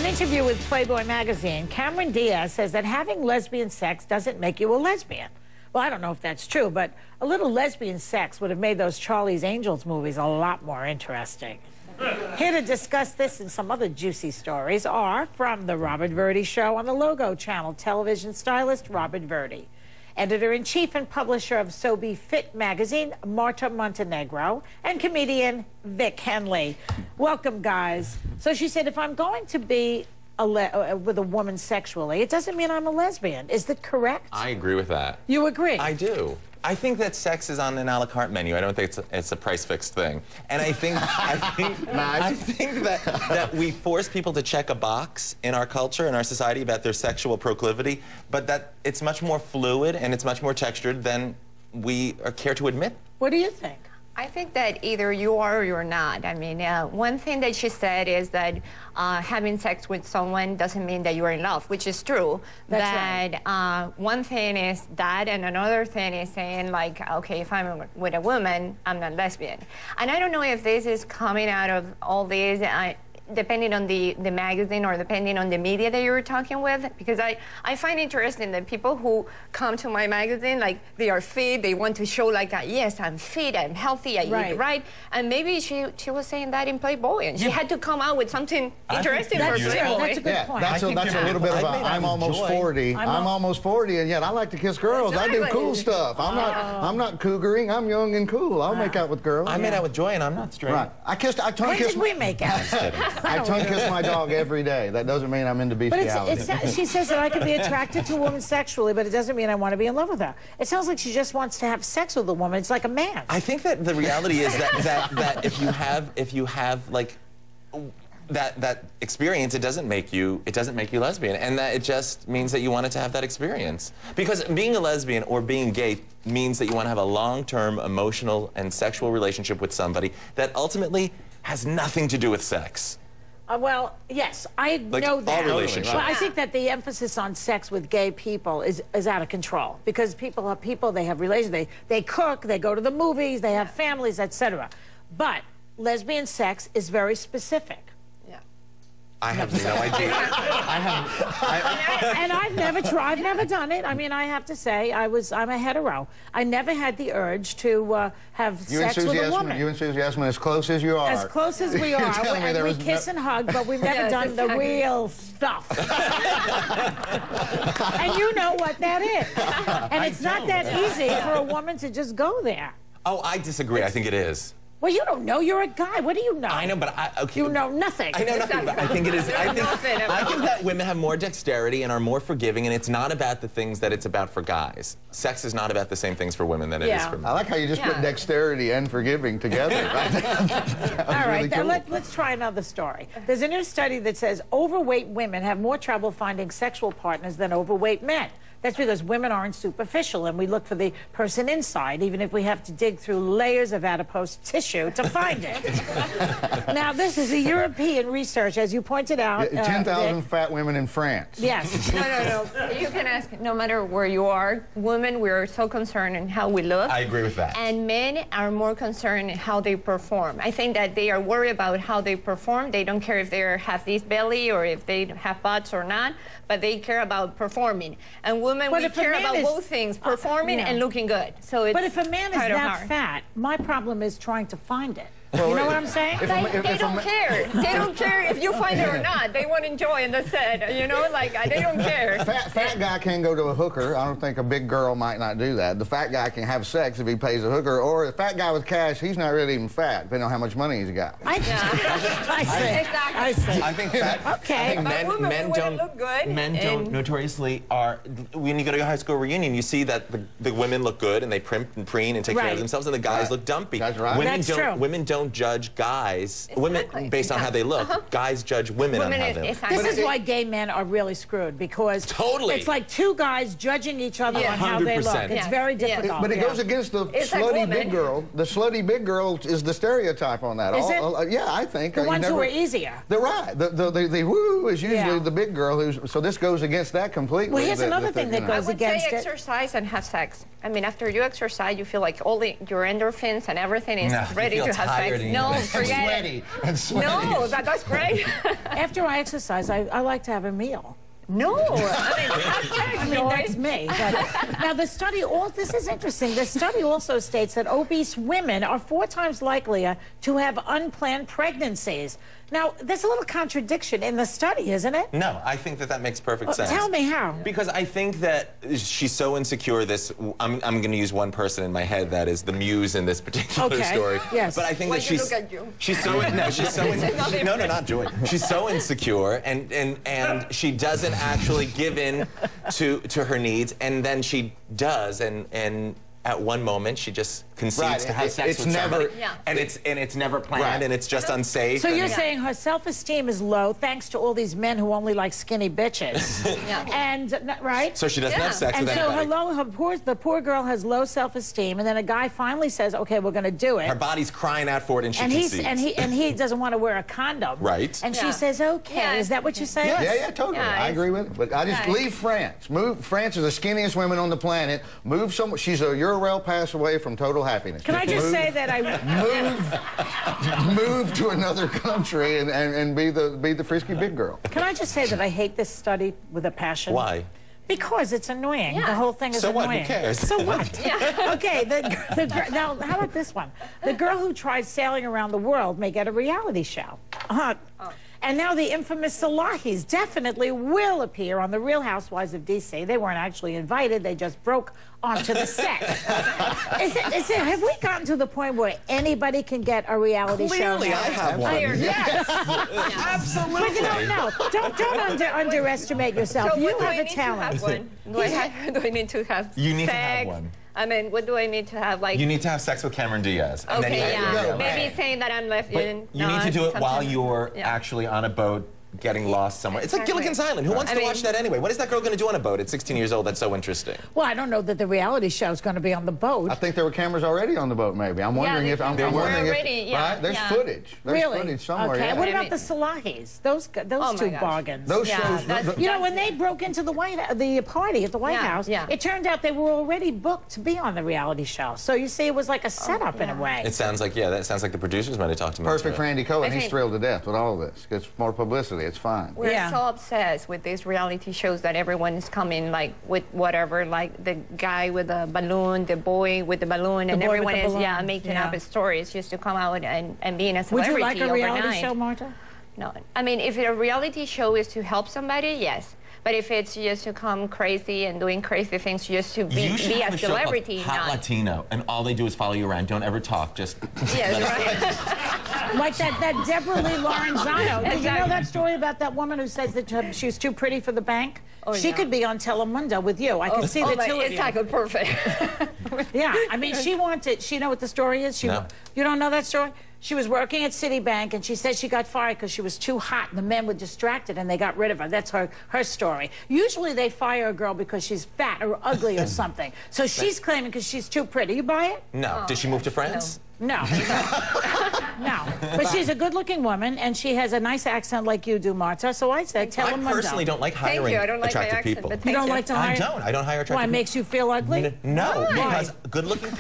an interview with Playboy magazine, Cameron Diaz says that having lesbian sex doesn't make you a lesbian. Well, I don't know if that's true, but a little lesbian sex would have made those Charlie's Angels movies a lot more interesting. Here to discuss this and some other juicy stories are, from The Robert Verdi Show on the Logo Channel, television stylist Robert Verdi, editor-in-chief and publisher of So Be Fit magazine, Marta Montenegro, and comedian Vic Henley. Welcome, guys. So she said, if I'm going to be with a woman sexually, it doesn't mean I'm a lesbian. Is that correct? I agree with that. You agree? I do. I think that sex is on an a la carte menu. I don't think it's a price-fixed thing. And I think that we force people to check a box in our culture, in our society, about their sexual proclivity, but that it's much more fluid and it's much more textured than we care to admit. What do you think? I think that either you are or you're not. I mean, one thing that she said is that having sex with someone doesn't mean that you are in love, which is true. That's right. One thing is that, and another thing is saying, like, okay, if I'm with a woman, I'm not lesbian. And I don't know if this is coming out of all these, depending on the magazine or depending on the media that you're talking with, because I find interesting that people who come to my magazine, like, they are fit, they want to show, like, yes, I'm fit, I'm healthy, I eat right, and maybe she was saying that in Playboy, and she had to come out with something interesting for Playboy. That's a good point. That's a little bit of a, I'm almost 40. I'm almost 40, and yet I like to kiss girls. Exactly. I do cool stuff. I'm not cougaring. I'm young and cool. I'll make out with girls. I made out with Joy, and I'm not straight. Right. I when did we make out? I tongue kiss my dog every day. That doesn't mean I'm into bestiality. But she says that I can be attracted to a woman sexually, but it doesn't mean I want to be in love with her. It sounds like she just wants to have sex with a woman. It's like a man. I think that the reality is that if you have like that experience, it doesn't make you lesbian, and that it just means that you wanted to have that experience. Because being a lesbian or being gay means that you want to have a long-term emotional and sexual relationship with somebody that ultimately has nothing to do with sex. Well, yes, I know that. Relationship. But I think that the emphasis on sex with gay people is out of control, because people are people, they have relations, they cook, they go to the movies, they have families, etc. But lesbian sex is very specific. I have no idea. And I've never tried, I've never done it. I mean, I have to say, I'm a hetero. I never had the urge to have sex with a woman. You enthusiasm as close as you are. As close as we are. And we kiss and hug, but we've never done the real stuff. And you know what that is. And it's not that easy for a woman to just go there. Oh, I disagree. I think it is. Well, you don't know. You're a guy. What do you know? I know, but okay. You know nothing. I know nothing, but I think it is. I think that women have more dexterity and are more forgiving, and it's not about the things that it's about for guys. Sex is not about the same things for women than it is for men. I like how you just put dexterity and forgiving together. All right, cool. Let's try another story. There's a new study that says overweight women have more trouble finding sexual partners than overweight men. That's because women aren't superficial, and we look for the person inside, even if we have to dig through layers of adipose tissue to find it. Now, this is a European research, as you pointed out. 10,000 fat women in France. Yes. No. You can ask, no matter where you are, women, we're so concerned in how we look. I agree with that. And men are more concerned in how they perform. I think that they are worried about how they perform. They don't care if they have this belly or if they have butts or not, but they care about performing. And women, we care about both things, performing and looking good. So it's But if a man is that fat, my problem is trying to find it. Well, you know what I'm saying? They don't care. They don't care if you find it or not. They want to enjoy, and that's it. You know, like, they don't care. Fat guy can go to a hooker. I don't think a big girl might not do that. The fat guy can have sex if he pays a hooker, or the fat guy with cash, he's not really even fat, depending on how much money he's got. I see. I think men don't look good. Men don't notoriously are. When you go to a high school reunion, you see that the women look good and they primp and preen and take care of themselves, and the guys look dumpy. That's right. Women don't judge guys. Women based on how they look. Guys judge women on how they look. This is why gay men are really screwed, because it's like two guys judging each other on how they look. It's very difficult. But it goes against the slutty big girl. The slutty big girl is the stereotype on that. Is it? Yeah, I think. The ones who are easier. They're right. The woo is usually the big girl who's. So this goes against that completely. Well, here's another thing that goes against it. I would say exercise and have sex. I mean, after you exercise, you feel like all your endorphins and everything is ready to have sex. dirty. No, and forget sweaty. it. And sweaty. No, that's great. After I exercise, I like to have a meal. No, I mean, that's me. But now, the study, this is interesting. The study also states that obese women are 4 times likelier to have unplanned pregnancies. Now, there's a little contradiction in the study, isn't it? No, I think that makes perfect sense. Tell me how. Because I think that she's so insecure. I'm going to use one person in my head that is the muse in this particular story. Yes. But I think that she's so no, not Joy. She's so insecure, and she doesn't actually give in to her needs, and then she does, and at one moment she just concedes to have sex with somebody, and it's never planned, and it's just unsafe. So you're saying her self-esteem is low thanks to all these men who only like skinny bitches, and right? So she doesn't have sex with anybody. And so the poor girl has low self-esteem, and then a guy finally says, "Okay, we're going to do it." Her body's crying out for it, and she concedes. And he doesn't want to wear a condom, right? And she says, "Okay." Is that what you're saying? Yeah, totally. I agree with it. But I just leave France. Move. France is the skinniest women on the planet. Move somewhere. She's a Euro pass away from total happiness. Can I just say that I move to another country and be the frisky big girl? Can I just say that I hate this study with a passion? Why? Because it's annoying. The whole thing is so annoying. What? Who cares? So what? Okay, now how about this one? The girl who tried sailing around the world may get a reality show. And now the infamous Salahis definitely will appear on The Real Housewives of D.C. They weren't actually invited. They just broke onto the set. Have we gotten to the point where anybody can get a reality show? Clearly, I have one. Yes. Absolutely. But you don't underestimate yourself. So you have a to talent. have one? Do I need to have You need sex? to have one. I mean, what do I need to have? Like, You need to have sex with Cameron Diaz. And okay, then maybe saying that I'm lesbian. But you need to do it while you're actually on a boat getting lost somewhere. It's like Gilligan's Island. Who wants to watch that anyway? What is that girl going to do on a boat at 16 years old? That's so interesting. Well, I don't know that the reality show is going to be on the boat. I think there were cameras already on the boat, maybe. I'm wondering if... I'm wondering if... Right? There's footage. There's footage somewhere, Okay. What about the Salahis? Those two bargains. Those shows... You know, when they broke into the party at the White House, it turned out they were already booked to be on the reality show. So you see, it was like a setup in a way. It sounds like, that sounds like the producers might have talked to me. Perfect for Andy Cohen. He's thrilled to death with all of this. Gets more publicity. It's fine. We're so obsessed with these reality shows that everyone is coming like with whatever, like the guy with the balloon, the boy with the balloon, and everyone is making up stories just to come out and being a celebrity. Would you like a reality overnight. show, Marta? No, I mean, if a reality show is to help somebody, yes. But if it's just to come crazy and doing crazy things just to be a celebrity, Hot Latino, and all they do is follow you around. Don't ever talk. Just like that Deborah Lee Lorenzano. Did you know that story about that woman who says that she was too pretty for the bank? She could be on Telemundo with you. I can see the two of you. It's like perfect. Yeah, I mean, she know what the story is? You don't know that story? She was working at Citibank, and she said she got fired because she was too hot, and the men were distracted, and they got rid of her. That's her story. Usually they fire a girl because she's fat or ugly or something. So she's claiming because she's too pretty. You buy it? No. Did she move to France? No. No. But she's a good-looking woman, and she has a nice accent like you do, Marta. So I said, tell him. I personally don't like hiring attractive people. You don't like to hire? I don't hire attractive people. Why, it makes you feel ugly? No, because good-looking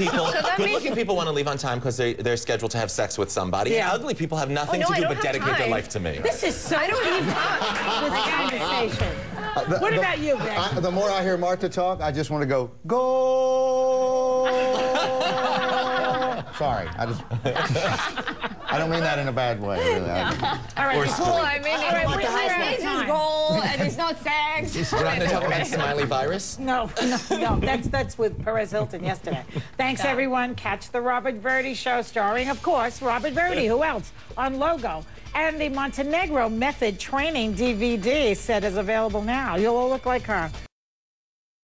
people want to leave on time because they're scheduled to have sex with somebody. And ugly people have nothing to do but dedicate their life to me. This is so evil, this conversation. What about you, Vic? The more I hear Marta talk, I just want to go. Sorry, I don't mean that in a bad way, really. All right, I mean, this is goal, and it's not sex. We're not going to talk about smiley virus? No. That's with Perez Hilton yesterday. Thanks, everyone. Catch the Robert Verdi Show, starring, of course, Robert Verdi. Who else? On Logo. And the Montenegro Method Training DVD set is available now. You'll all look like her.